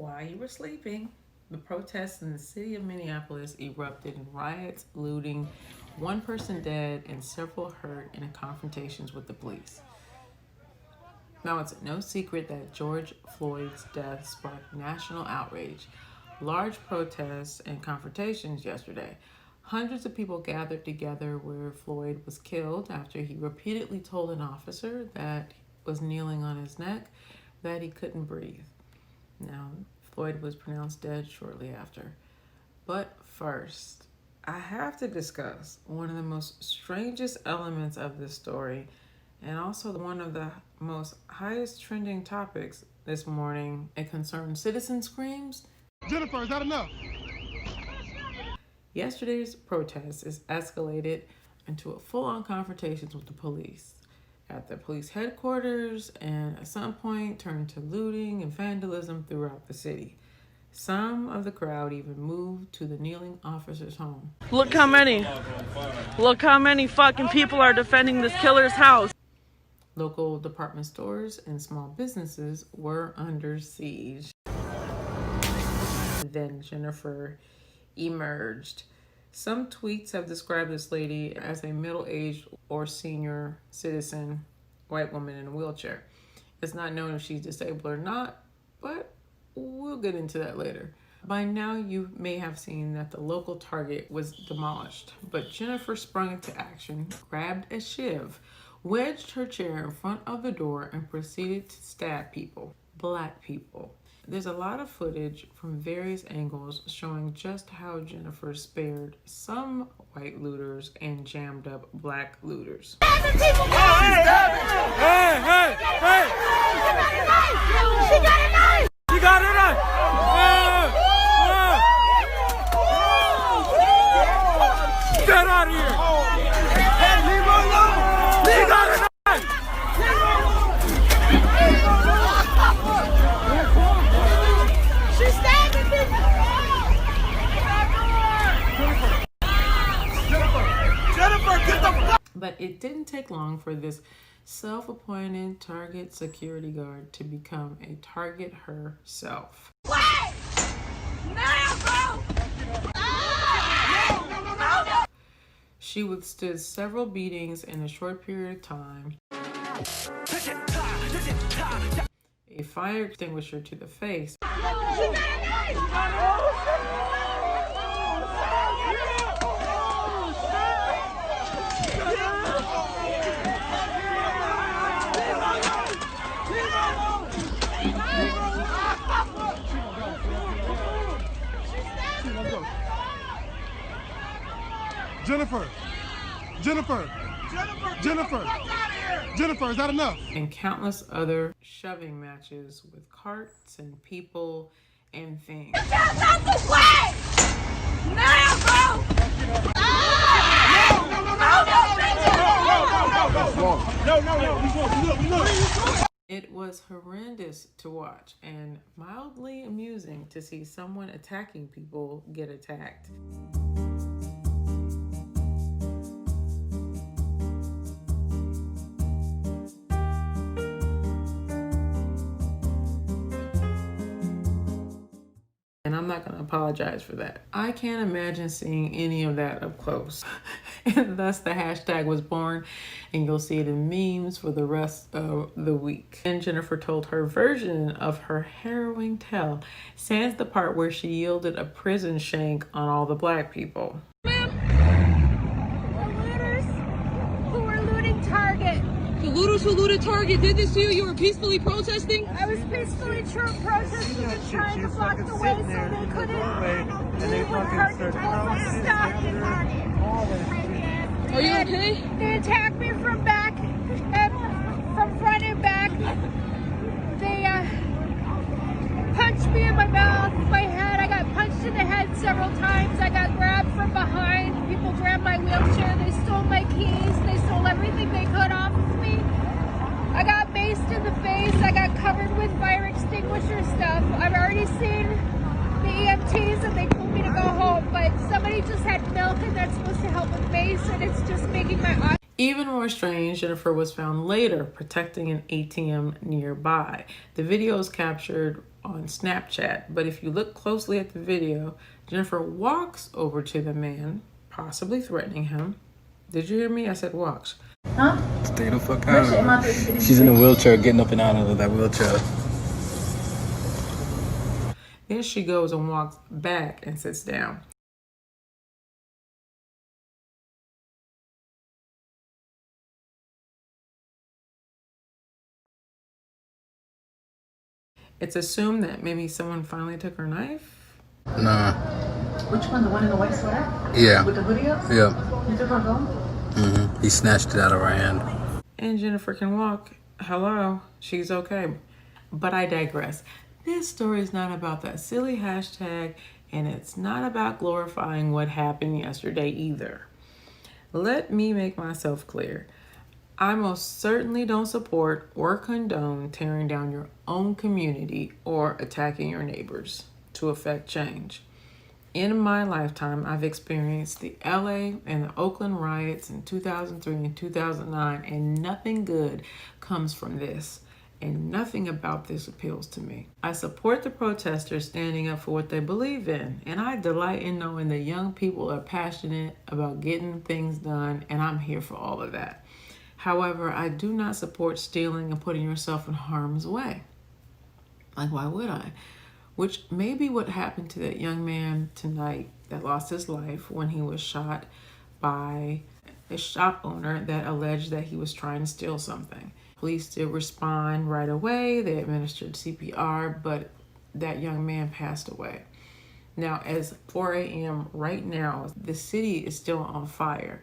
While you were sleeping, the protests in the city of Minneapolis erupted in riots, looting, one person dead, and several hurt in confrontations with the police. Now, it's no secret that George Floyd's death sparked national outrage, large protests, and confrontations yesterday. Hundreds of people gathered together where Floyd was killed after he repeatedly told an officer that was kneeling on his neck that he couldn't breathe. Now, Floyd was pronounced dead shortly after. But first, I have to discuss one of the most strangest elements of this story, and also one of the most highest trending topics this morning. It concerns citizen screams. Jennifer, is that enough? Yesterday's protest is escalated into a full-on confrontations with the police at the police headquarters, and at some point turned to looting and vandalism throughout the city. Some of the crowd even moved to the kneeling officer's home. Look how many fucking people are defending this killer's house. Local department stores and small businesses were under siege. Then Jennifer emerged. Some tweets have described this lady as a middle-aged or senior citizen, white woman in a wheelchair. It's not known if she's disabled or not, but we'll get into that later. By now, you may have seen that the local Target was demolished, but Jennifer sprung into action, grabbed a shiv, wedged her chair in front of the door, and proceeded to stab people, black people. There's a lot of footage from various angles showing just how Jennifer spared some white looters and jammed up black looters. Hey! She got a knife! You got a knife! Get out of here! Leave her alone! She got a knife! She's stabbing me! Jennifer, get the fuck! But it didn't take long for this self-appointed Target security guard to become a target herself. What? Now, go! She withstood several beatings in a short period of time, a fire extinguisher to the face, Jennifer, is that enough? and countless other shoving matches with carts and people and things. That's out the way! Now, go! No. It was horrendous to watch and mildly amusing to see someone attacking people get attacked. And I'm not going to apologize for that. I can't imagine seeing any of that up close. And thus the hashtag was born, and you'll see it in memes for the rest of the week. And Jennifer told her version of her harrowing tale, sans the part where she yielded a prison shank on all the black people. Ma'am, the looters who were looting Target. The looters who looted Target did this to you? You were peacefully protesting? I was peacefully protesting and trying to block the way so they couldn't leave when Target told us to stop. Are you okay? They attacked me from back, from front and back. They punched me in my mouth, my head. I got punched in the head several times. I got grabbed from behind. People grabbed my wheelchair. They stole my keys. They stole everything they could off of me. I got maced in the face. I got covered with fire extinguisher stuff. I've already seen the EMTs and they told me to go home, but somebody just had milk and that's supposed to help with mace, and it's just making my eyes. Even more strange, Jennifer was found later protecting an ATM nearby. The videos captured on Snapchat. But if you look closely at the video, Jennifer walks over to the man, possibly threatening him. Did you hear me? I said walks. Huh? Stay the fuck out of her. She's in a wheelchair, getting up and out of that wheelchair. Then she goes and walks back and sits down. It's assumed that maybe someone finally took her knife. Nah. Which one? The one in the white sweater? Yeah. With the hoodie up? Yeah. You took her gun? Mm-hmm. He snatched it out of her hand. And Jennifer can walk. Hello. She's okay. But I digress. This story is not about that silly hashtag, and it's not about glorifying what happened yesterday either. Let me make myself clear. I most certainly don't support or condone tearing down your own community or attacking your neighbors to affect change. In my lifetime, I've experienced the LA and the Oakland riots in 2003 and 2009, and nothing good comes from this, and nothing about this appeals to me. I support the protesters standing up for what they believe in, and I delight in knowing that young people are passionate about getting things done, and I'm here for all of that. However, I do not support stealing and putting yourself in harm's way. Like, why would I? Which may be what happened to that young man tonight that lost his life when he was shot by a shop owner that alleged that he was trying to steal something. Police did respond right away. They administered CPR, but that young man passed away. Now, as 4 a.m. right now, the city is still on fire.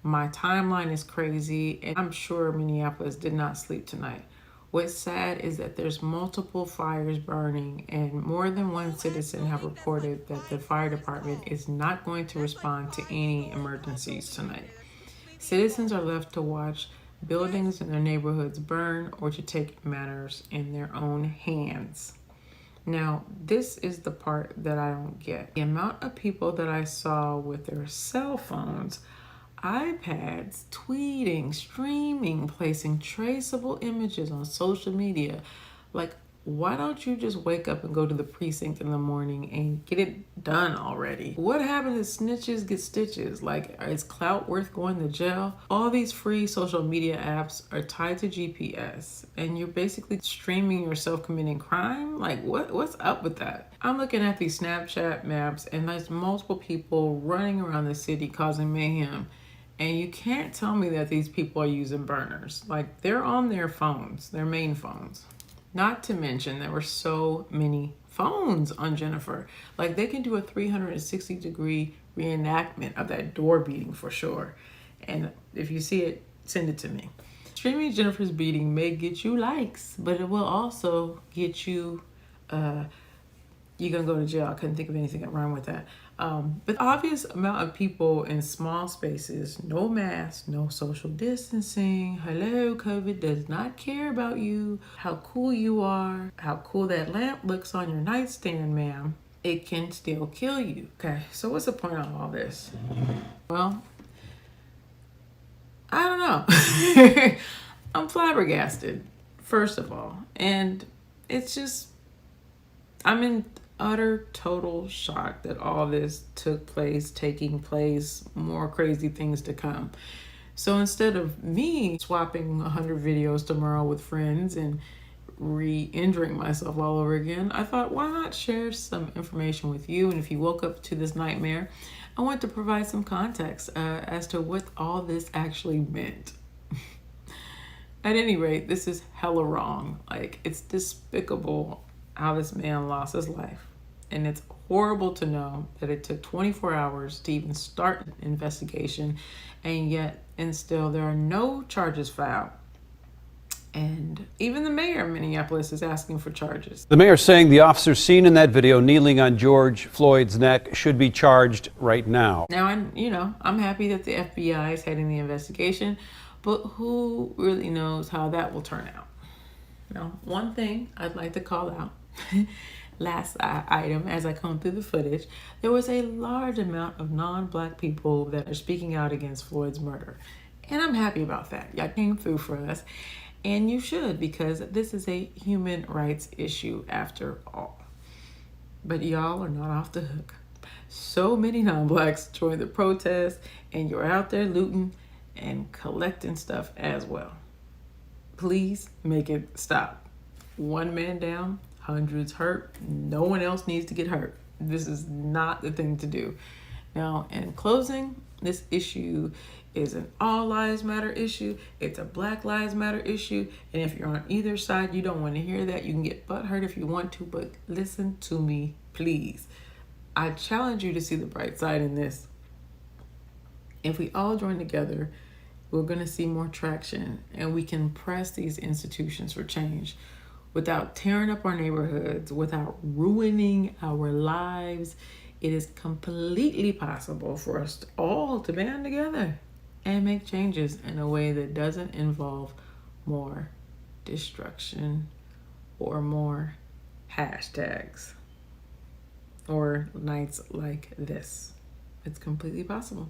My timeline is crazy, and I'm sure Minneapolis did not sleep tonight. What's sad is that there's multiple fires burning, and more than one citizen have reported that the fire department is not going to respond to any emergencies tonight. Citizens are left to watch buildings in their neighborhoods burn or to take matters in their own hands. Now, this is the part that I don't get. The amount of people that I saw with their cell phones, iPads, tweeting, streaming, placing traceable images on social media. Like, why don't you just wake up and go to the precinct in the morning and get it done already? What happened to snitches get stitches? Like, is clout worth going to jail? All these free social media apps are tied to GPS, and you're basically streaming yourself committing crime? Like, what's up with that? I'm looking at these Snapchat maps, and there's multiple people running around the city causing mayhem. And you can't tell me that these people are using burners. Like, they're on their phones, their main phones. Not to mention, there were so many phones on Jennifer. Like, they can do a 360-degree reenactment of that door beating for sure. And if you see it, send it to me. Streaming Jennifer's beating may get you likes, but it will also get you, you're gonna go to jail. I couldn't think of anything that rhymed with that. But obvious amount of people in small spaces, no mask, no social distancing. Hello, COVID does not care about you, how cool you are, how cool that lamp looks on your nightstand, ma'am. It can still kill you. Okay, so what's the point of all this? Well, I don't know. I'm flabbergasted, first of all. And it's just, I'm in utter total shock that all this taking place, more crazy things to come. So instead of me swapping 100 videos tomorrow with friends and re-injuring myself all over again, I thought, why not share some information with you? And if you woke up to this nightmare, I want to provide some context as to what all this actually meant. At any rate, this is hella wrong. Like, it's despicable how this man lost his life. And it's horrible to know that it took 24 hours to even start an investigation, and still there are no charges filed. And even the mayor of Minneapolis is asking for charges. The mayor saying the officer seen in that video kneeling on George Floyd's neck should be charged right now. Now, I'm happy that the FBI is heading the investigation, but who really knows how that will turn out? Now, one thing I'd like to call out, last item as I comb through the footage, there was a large amount of non-Black people that are speaking out against Floyd's murder. And I'm happy about that. Y'all came through for us. And you should, because this is a human rights issue after all. But y'all are not off the hook. So many non-blacks joined the protest, and you're out there looting and collecting stuff as well. Please make it stop. One man down, hundreds hurt. No one else needs to get hurt. This is not the thing to do. Now, in closing, this issue is an all lives matter issue. It's a Black Lives Matter issue. And if you're on either side, you don't want to hear that. You can get butthurt if you want to, but listen to me, please. I challenge you to see the bright side in this. If we all join together, we're going to see more traction, and we can press these institutions for change without tearing up our neighborhoods, without ruining our lives. It is completely possible for us all to band together and make changes in a way that doesn't involve more destruction or more hashtags or nights like this. It's completely possible.